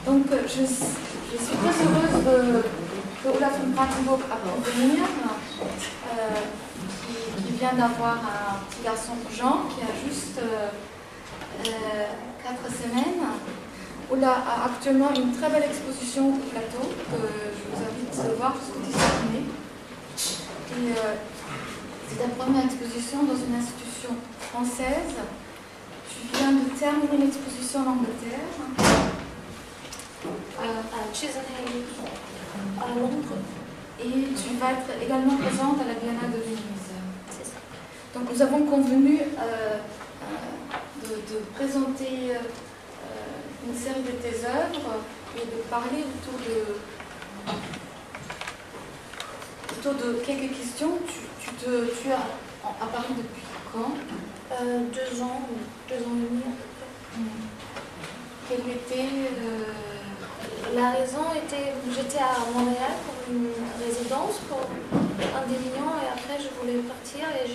Donc, je suis très heureuse que Olaf von Brandenburg a pu venir, qui vient d'avoir un petit garçon Jean qui a juste 4 semaines. Ola a actuellement une très belle exposition au plateau que je vous invite à voir jusqu'au 17 mai. Et c'est ta première exposition dans une institution française. Tu viens de terminer l'exposition en Angleterre. À Chisenham, à Londres. Et tu vas être également présente à la Biennale de Venise. C'est ça. Donc nous avons convenu de présenter une série de tes œuvres et de parler autour de quelques questions. Tu as à Paris depuis quand? 2 ans, 2 ans et demi à peu près. Quelle était La raison était que j'étais à Montréal pour une résidence pour un déliant et après je voulais partir et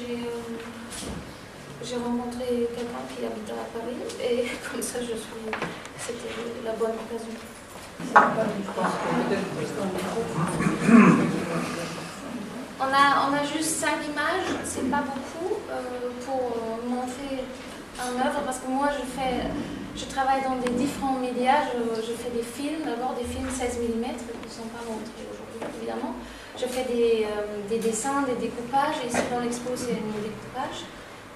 j'ai rencontré quelqu'un qui habitait à Paris et comme ça c'était la bonne occasion. On a juste 5 images, c'est pas beaucoup pour montrer une œuvre parce que moi je travaille dans des différents médias, je fais des films, d'abord des films 16 mm qui ne sont pas montrés aujourd'hui évidemment. Je fais des dessins, des découpages et ici dans l'expo c'est un découpage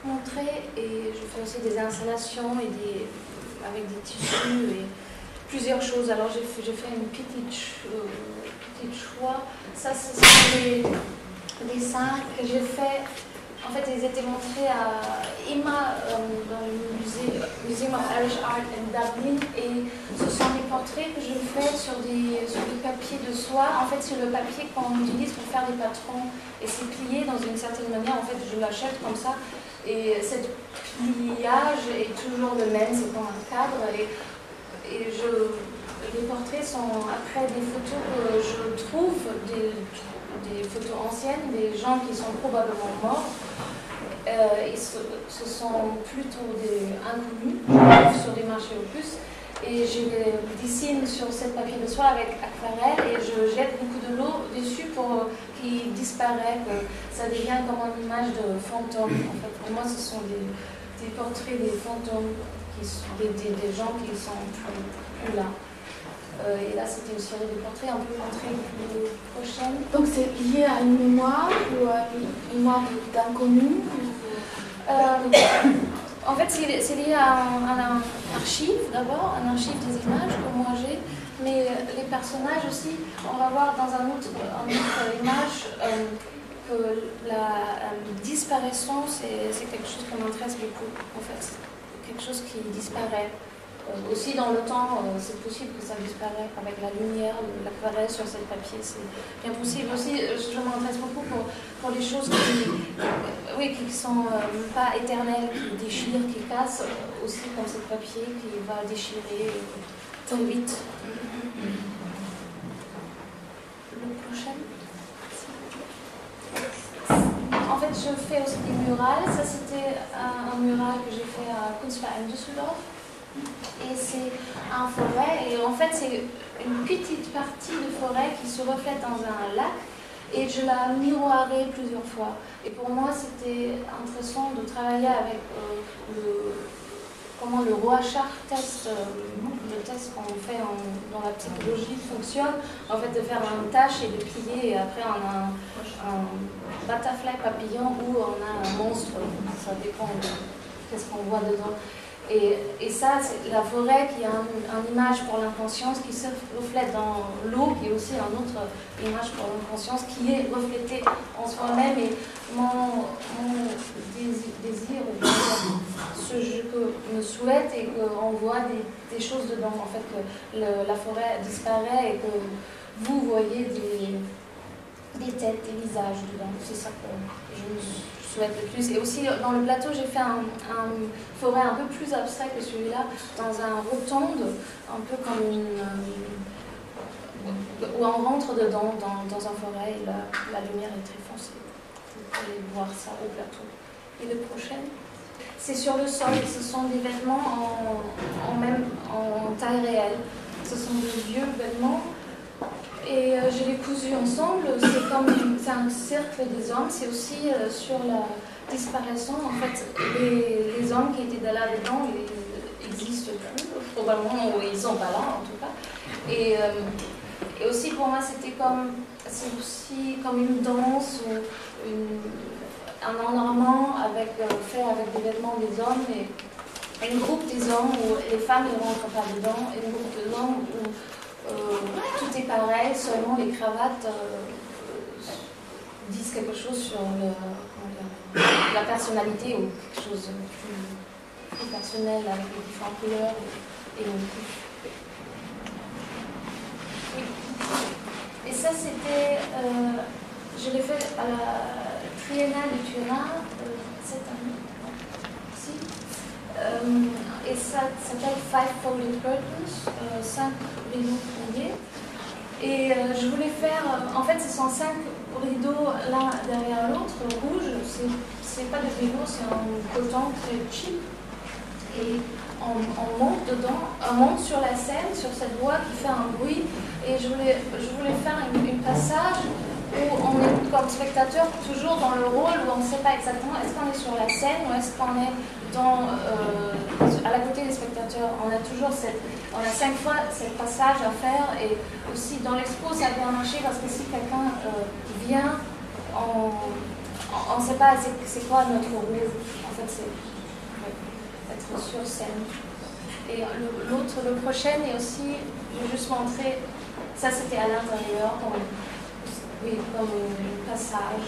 montré et je fais aussi des installations avec des tissus et plusieurs choses. Alors j'ai fait une petite choix. Ça ce sont les dessins que j'ai fait. En fait, ils étaient montrés à IMA dans le Museum of Irish Art in Dublin et ce sont des portraits que je fais sur du papier de soie. En fait, c'est le papier qu'on utilise pour faire des patrons et c'est plié dans une certaine manière. En fait, je l'achète comme ça et ce pliage est toujours le même, c'est comme un cadre et les portraits sont après des photos que je trouve, des photos anciennes, des gens qui sont probablement morts. Ce sont plutôt des inconnus sur des marchés opus. Et je les dessine sur ce papier de soie avec aquarelle et je jette beaucoup de l'eau dessus pour qu'il disparaisse, que ça devient comme une image de fantôme. En fait, pour moi, ce sont des portraits des fantômes, des gens qui sont plus là. Et là, c'était une série de portraits, on peut montrer les prochaines. Donc c'est lié à une mémoire ou à une mémoire d'inconnu? En fait, c'est lié à un archive d'abord, un archive des images que moi j'ai, mais les personnages aussi, on va voir dans une autre image que la disparition, c'est quelque chose qui m'intéresse beaucoup, en fait. Quelque chose qui disparaît. Aussi dans le temps, c'est possible que ça disparaisse avec la lumière, l'aquarelle sur ce papier, c'est bien possible. Aussi, je m'intéresse beaucoup pour les choses qui sont pas éternelles, qui déchirent, qui cassent, aussi comme ce papier qui va déchirer très vite. Le prochain. En fait, je fais aussi des murales. Ça, c'était un mural que j'ai fait à Kunstverein Düsseldorf. Et c'est un forêt, et en fait c'est une petite partie de forêt qui se reflète dans un lac et je l'ai miroiré plusieurs fois. Et pour moi c'était intéressant de travailler avec comment le Rorschach test, le test qu'on fait dans la psychologie fonctionne, en fait de faire une tâche et de plier et après on a un butterfly papillon ou on a un monstre, ça dépend de ce qu'on voit dedans. Et ça, c'est la forêt qui a une image pour l'inconscience qui se reflète dans l'eau, qui est aussi une autre image pour l'inconscience qui est reflétée en soi-même. Et mon désir, ce que je me souhaite, et qu'on voit des choses dedans, en fait, que la forêt disparaît et que vous voyez des têtes, des visages dedans. C'est ça que je me souhaite le plus. Et aussi, dans le plateau, j'ai fait un forêt un peu plus abstrait que celui-là, dans un rotonde, un peu comme où on rentre dedans, dans un forêt, et la lumière est très foncée. Vous pouvez voir ça au plateau. Et le prochain, c'est sur le sol. Ce sont des vêtements en taille réelle. ce sont de vieux vêtements. Et je les cousus ensemble. C'est un cercle des hommes. C'est aussi sur la disparition. En fait, les hommes qui étaient là-dedans existent plus, probablement, ou ils sont pas là en tout cas. Et aussi pour moi, c'est aussi comme une danse ou un ornement fait avec des vêtements des hommes. Et une groupe des hommes où les femmes ne rentrent pas dedans, et une groupe des hommes où tout est pareil, seulement les cravates disent quelque chose sur la personnalité ou quelque chose de plus personnel avec les différentes couleurs et motifs. Oui. Et ça, c'était. Je l'ai fait à la Triennale de Turin cette année. Et ça s'appelle Five Folded Curtains, 5 rideaux pliés. Et je voulais faire, en fait ce sont 5 rideaux l'un derrière l'autre, rouges. C'est pas des rideaux, c'est un coton très cheap. Et on monte dedans, on monte sur la scène, sur cette voie qui fait un bruit. Et je voulais faire une passage où on est comme spectateur toujours dans le rôle où on ne sait pas exactement est-ce qu'on est sur la scène ou est-ce qu'on est à la côté des spectateurs. On a 5 fois ce passage à faire, et aussi dans l'expo ça a bien marché parce que si quelqu'un vient, on ne sait pas c'est quoi notre rôle. En fait, c'est être sur scène. Et le prochain est aussi, je vais juste montrer, ça c'était à l'intérieur comme un passage.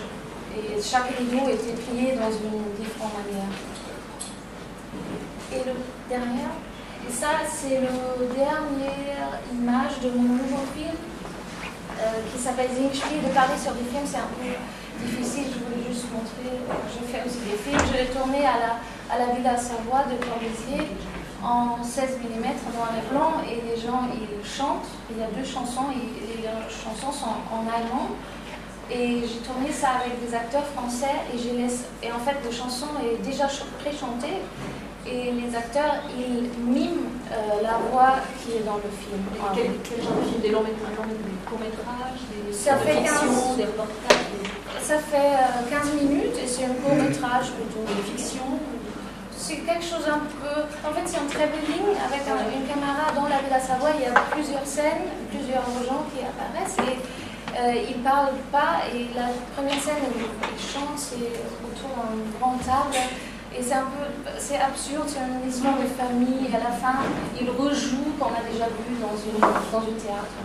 Et chaque rideau était plié dans une différente manière. Et le dernier, et ça c'est la dernière image de mon nouveau film qui s'appelle Singspiel de Paris sur des films. C'est un peu difficile, je voulais juste montrer. Je fais aussi des films. Je l'ai tourné à la Villa Savoie de Corbusier en 16 mm noir et blanc, et les gens ils chantent. Il y a 2 chansons, et les chansons sont en allemand. Et j'ai tourné ça avec des acteurs français, et en fait la chanson est déjà pré-chantée. Et les acteurs, ils miment la voix qui est dans le film. Quel genre de film? Des longs métrages, des courts-métrages, des fictions, des reportages? Ça fait 15 minutes et c'est un court-métrage plutôt. Des fictions? C'est quelque chose un peu... En fait, c'est un travelling avec une caméra dans la Villa Savoie. Il y a plusieurs scènes, plusieurs gens qui apparaissent, et ils ne parlent pas. Et la première scène, ils chantent, c'est autour d'une grande table. Et c'est absurde, c'est une histoire de famille, et à la fin, ils rejouent qu'on a déjà vu dans une théâtre.